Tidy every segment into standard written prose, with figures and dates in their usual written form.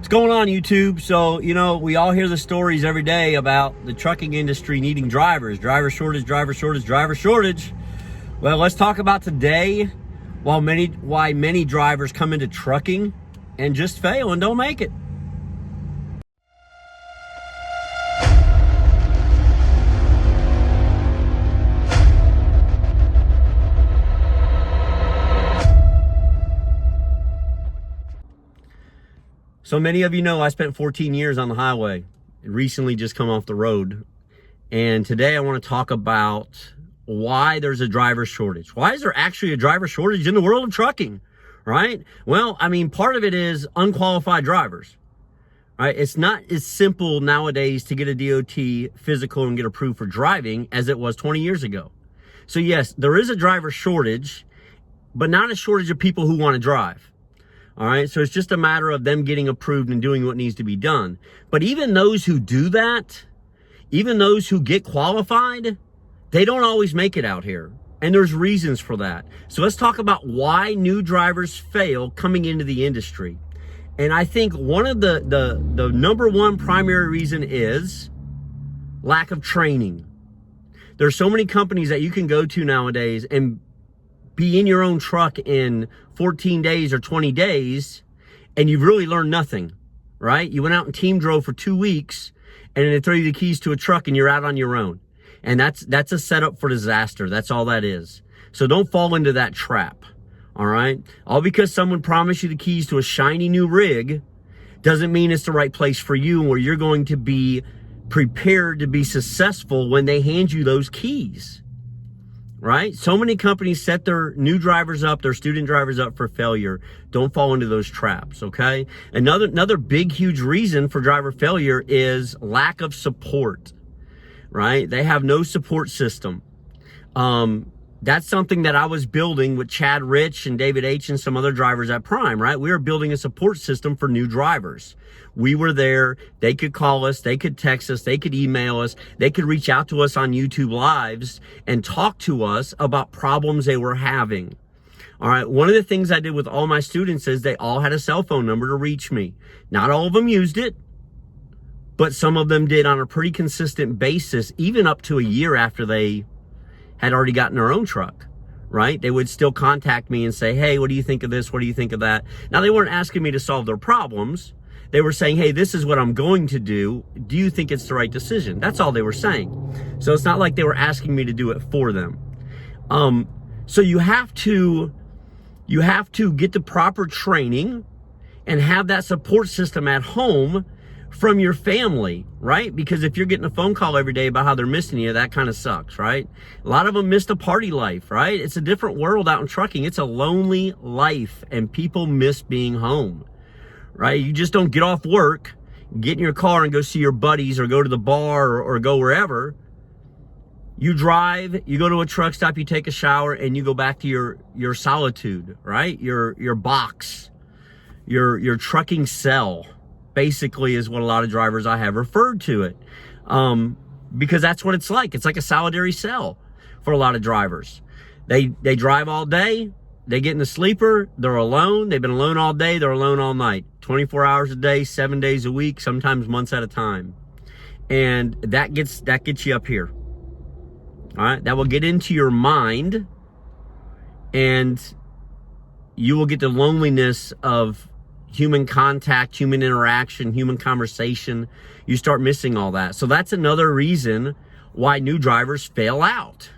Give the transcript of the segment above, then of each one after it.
What's going on, YouTube? So, we all hear the stories every day about the trucking industry needing drivers. Driver shortage, driver shortage, driver shortage. Well, let's talk about today why many drivers come into trucking and just fail and don't make it. So many of you know I spent 14 years on the highway and recently just come off the road. And today I want to talk about why there's a driver shortage. Why is there actually a driver shortage in the world of trucking, right? Well, part of it is unqualified drivers, right? It's not as simple nowadays to get a DOT physical and get approved for driving as it was 20 years ago. So yes, there is a driver shortage, but not a shortage of people who want to drive. All right, so it's just a matter of them getting approved and doing what needs to be done. But even those who do that, even those who get qualified, they don't always make it out here. And there's reasons for that. So let's talk about why new drivers fail coming into the industry. And I think one of the number one primary reason is lack of training. There's so many companies that you can go to nowadays and be in your own truck in 14 days or 20 days, and you've really learned nothing, right? You went out and team drove for 2 weeks, and then they throw you the keys to a truck and you're out on your own. And that's a setup for disaster. That's all that is. So don't fall into that trap, all right? All because someone promised you the keys to a shiny new rig doesn't mean it's the right place for you and where you're going to be prepared to be successful when they hand you those keys. Right? So many companies set their new drivers up, their student drivers up for failure. Don't fall into those traps, okay? Another big, huge reason for driver failure is lack of support, right? They have no support system. That's something that I was building with Chad Rich and David H. and some other drivers at Prime, right? We were building a support system for new drivers. We were there. They could call us. They could text us. They could email us. They could reach out to us on YouTube Lives and talk to us about problems they were having. All right. One of the things I did with all my students is they all had a cell phone number to reach me. Not all of them used it, but some of them did on a pretty consistent basis, even up to a year after they had already gotten their own truck, right? They would still contact me and say, hey, what do you think of this? What do you think of that? Now, they weren't asking me to solve their problems. They were saying, hey, this is what I'm going to do. Do you think it's the right decision? That's all they were saying. So it's not like they were asking me to do it for them. So you have to get the proper training and have that support system at home from your family, right? Because if you're getting a phone call every day about how they're missing you, that kind of sucks, right? A lot of them missed a party life, right? It's a different world out in trucking. It's a lonely life, and people miss being home, right? You just don't get off work, get in your car and go see your buddies or go to the bar or go wherever. You drive, you go to a truck stop, you take a shower, and you go back to your solitude, right? Your box, your trucking cell. Basically is what a lot of drivers I have referred to it. Because that's what it's like. It's like a solitary cell for a lot of drivers. They drive all day, they get in the sleeper, they're alone, they've been alone all day, they're alone all night. 24 hours a day, 7 days a week, sometimes months at a time. And that gets you up here. All right, that will get into your mind, and you will get the loneliness of human contact, human interaction, human conversation. You start missing all that. So that's another reason why new drivers fail out,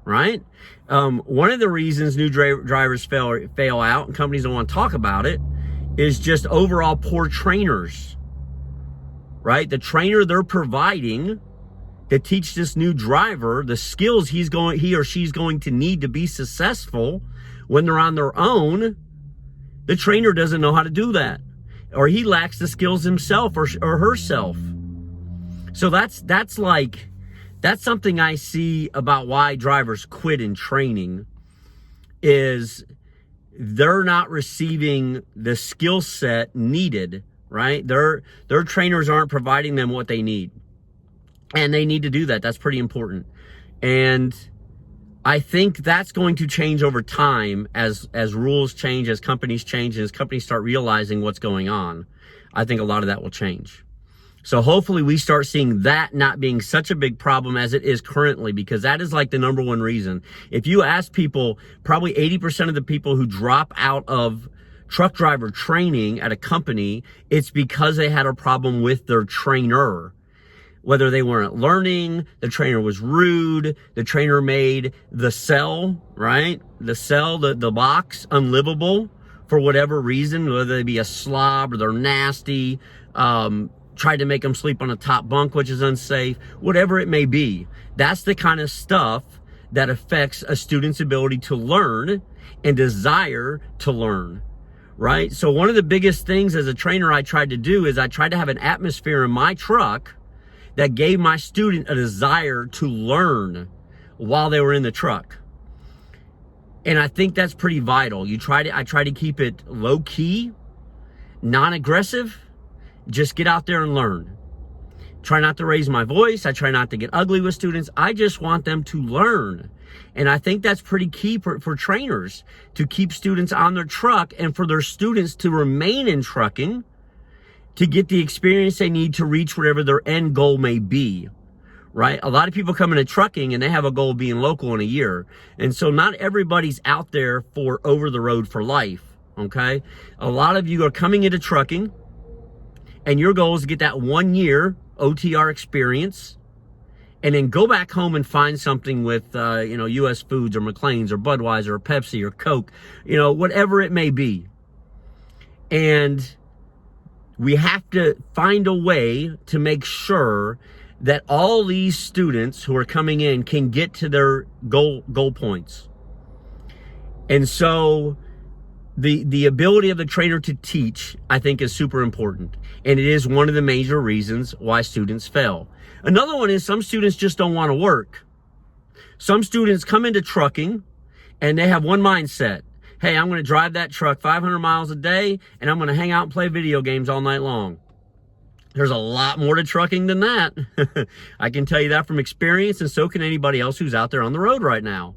right? One of the reasons new drivers fail out, and companies don't want to talk about it, is just overall poor trainers, right? The trainer they're providing to teach this new driver the skills he or she's going to need to be successful when they're on their own. The trainer doesn't know how to do that, or he lacks the skills himself or herself. So that's something I see about why drivers quit in training, is they're not receiving the skill set needed, right? Their trainers aren't providing them what they need, and they need to do that. That's pretty important. And I think that's going to change over time as rules change, as companies change, and as companies start realizing what's going on. I think a lot of that will change. So hopefully we start seeing that not being such a big problem as it is currently, because that is like the number one reason. If you ask people, probably 80% of the people who drop out of truck driver training at a company, it's because they had a problem with their trainer. Whether they weren't learning, the trainer was rude, the trainer made the cell, right? The box unlivable for whatever reason, whether they be a slob or they're nasty, tried to make them sleep on a top bunk, which is unsafe, whatever it may be. That's the kind of stuff that affects a student's ability to learn and desire to learn, right? So one of the biggest things as a trainer I tried to do is I tried to have an atmosphere in my truck that gave my student a desire to learn while they were in the truck. And I think that's pretty vital. I try to keep it low key, non-aggressive, just get out there and learn. Try not to raise my voice. I try not to get ugly with students. I just want them to learn. And I think that's pretty key for trainers, to keep students on their truck and for their students to remain in trucking, to get the experience they need to reach whatever their end goal may be, right? A lot of people come into trucking and they have a goal of being local in a year. And so not everybody's out there for over the road for life, okay? A lot of you are coming into trucking and your goal is to get that 1 year OTR experience and then go back home and find something with, US Foods or McLean's or Budweiser or Pepsi or Coke, whatever it may be. And we have to find a way to make sure that all these students who are coming in can get to their goal points. And so the ability of the trainer to teach, I think, is super important. And it is one of the major reasons why students fail. Another one is some students just don't want to work. Some students come into trucking and they have one mindset. Hey, I'm going to drive that truck 500 miles a day, and I'm going to hang out and play video games all night long. There's a lot more to trucking than that. I can tell you that from experience, and so can anybody else who's out there on the road right now.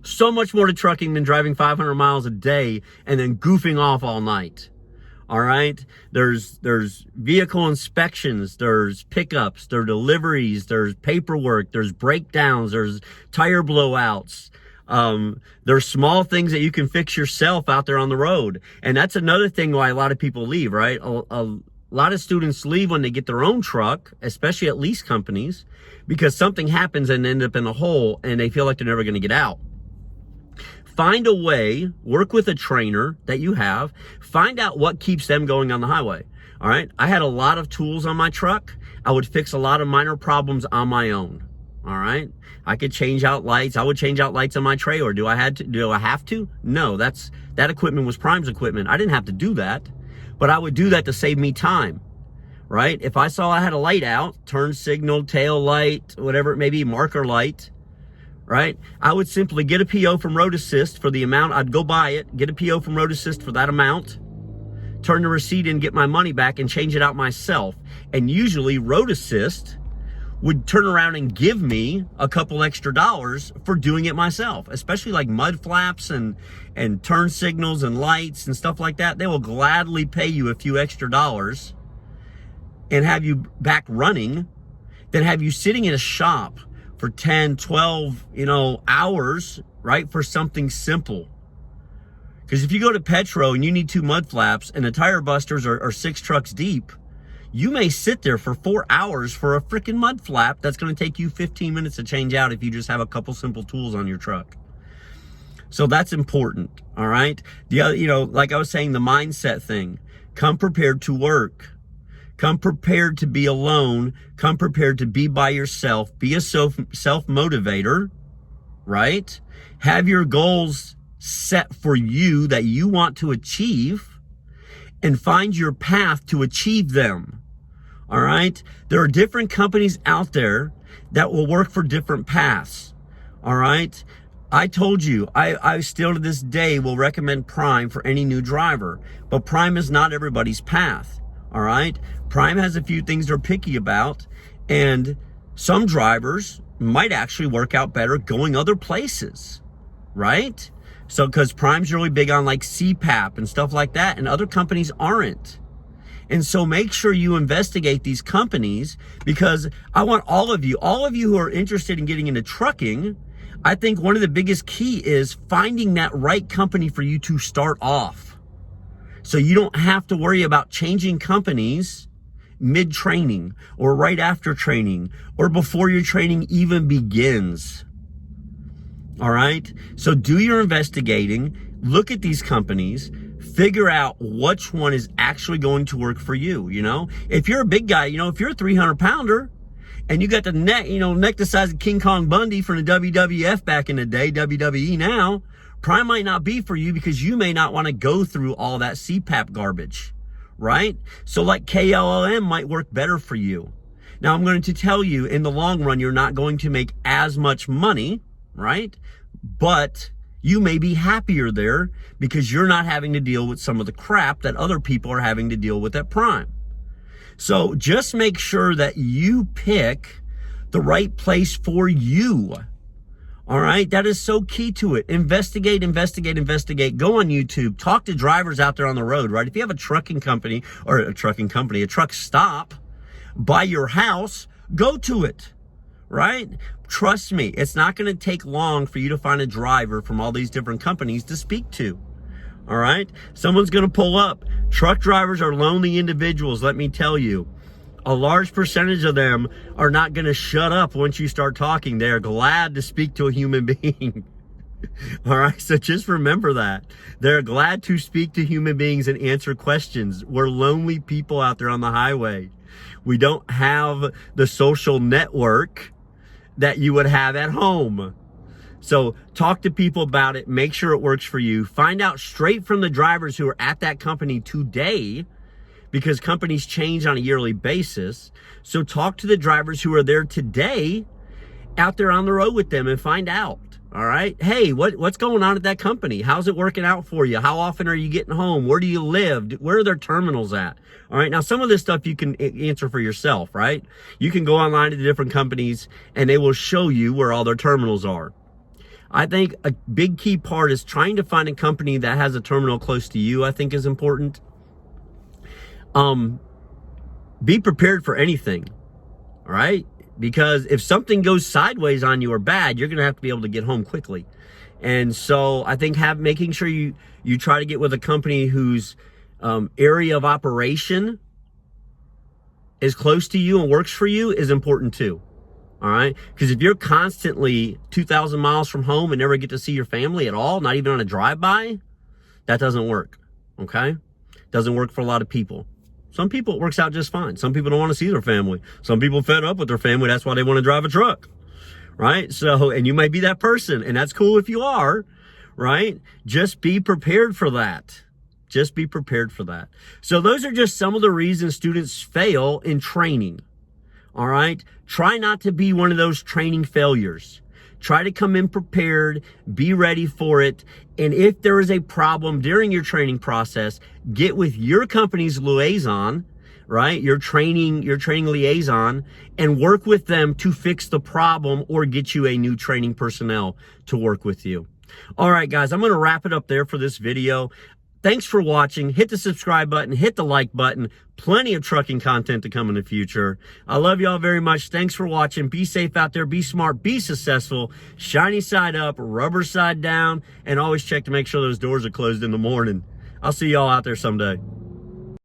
So much more to trucking than driving 500 miles a day and then goofing off all night. All right? There's vehicle inspections, there's pickups, there's deliveries, there's paperwork, there's breakdowns, there's tire blowouts. There's small things that you can fix yourself out there on the road. And that's another thing why a lot of people leave, right? A lot of students leave when they get their own truck, especially at lease companies, because something happens and end up in a hole and they feel like they're never going to get out. Find a way, work with a trainer that you have, find out what keeps them going on the highway. All right. I had a lot of tools on my truck. I would fix a lot of minor problems on my own. All right. I could change out lights. I would change out lights on my trailer. Do I have to? No, that equipment was Prime's equipment. I didn't have to do that, but I would do that to save me time, right? If I saw I had a light out, turn signal, tail light, whatever it may be, marker light, right? I would simply get a PO from Road Assist for the amount. I'd go buy it, get a PO from Road Assist for that amount, turn the receipt in, get my money back, and change it out myself. And usually Road Assist would turn around and give me a couple extra dollars for doing it myself, especially like mud flaps and turn signals and lights and stuff like that. They will gladly pay you a few extra dollars and have you back running than have you sitting in a shop for 10, 12, hours, right, for something simple. Because if you go to Petro and you need 2 mud flaps and the tire busters are 6 trucks deep, you may sit there for 4 hours for a freaking mud flap that's going to take you 15 minutes to change out if you just have a couple simple tools on your truck. So that's important, all right? The other, like I was saying, the mindset thing. Come prepared to work. Come prepared to be alone. Come prepared to be by yourself. Be a self-motivator, right? Have your goals set for you that you want to achieve and find your path to achieve them. All right. There are different companies out there that will work for different paths. All right. I told you, I still to this day will recommend Prime for any new driver, but Prime is not everybody's path. All right. Prime has a few things they're picky about, and Some drivers might actually work out better going other places, right? So, because Prime's really big on like CPAP and stuff like that, and other companies aren't. And so make sure you investigate these companies, because I want all of you who are interested in getting into trucking, I think one of the biggest key is finding that right company for you to start off. So you don't have to worry about changing companies mid-training or right after training or before your training even begins. All right? So do your investigating, look at these companies, figure out which one is actually going to work for you, you know? If you're a big guy, you know, if you're a 300-pounder and you got the neck, you know, neck the size of King Kong Bundy from the WWF back in the day, WWE now, Prime might not be for you because you may not want to go through all that CPAP garbage, right? So like KLLM might work better for you. Now I'm going to tell you, in the long run, you're not going to make as much money, right? But you may be happier there because you're not having to deal with some of the crap that other people are having to deal with at Prime. So just make sure that you pick the right place for you. All right, that is so key to it. Investigate, investigate, investigate. Go on YouTube. Talk to drivers out there on the road, right? If you have a trucking company or a truck stop by your house, go to it, right? Trust me, it's not going to take long for you to find a driver from all these different companies to speak to. All right, someone's going to pull up. Truck drivers are lonely individuals, let me tell you. A large percentage of them are not going to shut up once you start talking. They're glad to speak to a human being. All right, so just remember that. They're glad to speak to human beings and answer questions. We're lonely people out there on the highway. We don't have the social network that you would have at home. So talk to people about it. Make sure it works for you. Find out straight from the drivers who are at that company today, because companies change on a yearly basis. So talk to the drivers who are there today, out there on the road with them, and find out. All right. Hey, what's going on at that company? How's it working out for you? How often are you getting home? Where do you live? Where are their terminals at? All right. Now, some of this stuff you can answer for yourself, right? You can go online to the different companies and they will show you where all their terminals are. I think a big key part is trying to find a company that has a terminal close to you, I think is important. Be prepared for anything. All right. Because if something goes sideways on you or bad, you're going to have to be able to get home quickly. And so I think making sure you try to get with a company whose area of operation is close to you and works for you is important too. All right. Because if you're constantly 2,000 miles from home and never get to see your family at all, not even on a drive-by, that doesn't work. Okay. Doesn't work for a lot of people. Some people, it works out just fine. Some people don't want to see their family. Some people fed up with their family. That's why they want to drive a truck, right? So, and you might be that person, and that's cool if you are, right? Just be prepared for that. Just be prepared for that. So those are just some of the reasons students fail in training, all right? Try not to be one of those training failures. Try to come in prepared, be ready for it. And if there is a problem during your training process, get with your company's liaison, right? Your training liaison, and work with them to fix the problem or get you a new training personnel to work with you. All right, guys, I'm going to wrap it up there for this video. Thanks for watching. Hit the subscribe button, hit the like button. Plenty of trucking content to come in the future. I love y'all very much. Thanks for watching. Be safe out there. Be smart. Be successful. Shiny side up, rubber side down, and always check to make sure those doors are closed in the morning. I'll see y'all out there someday.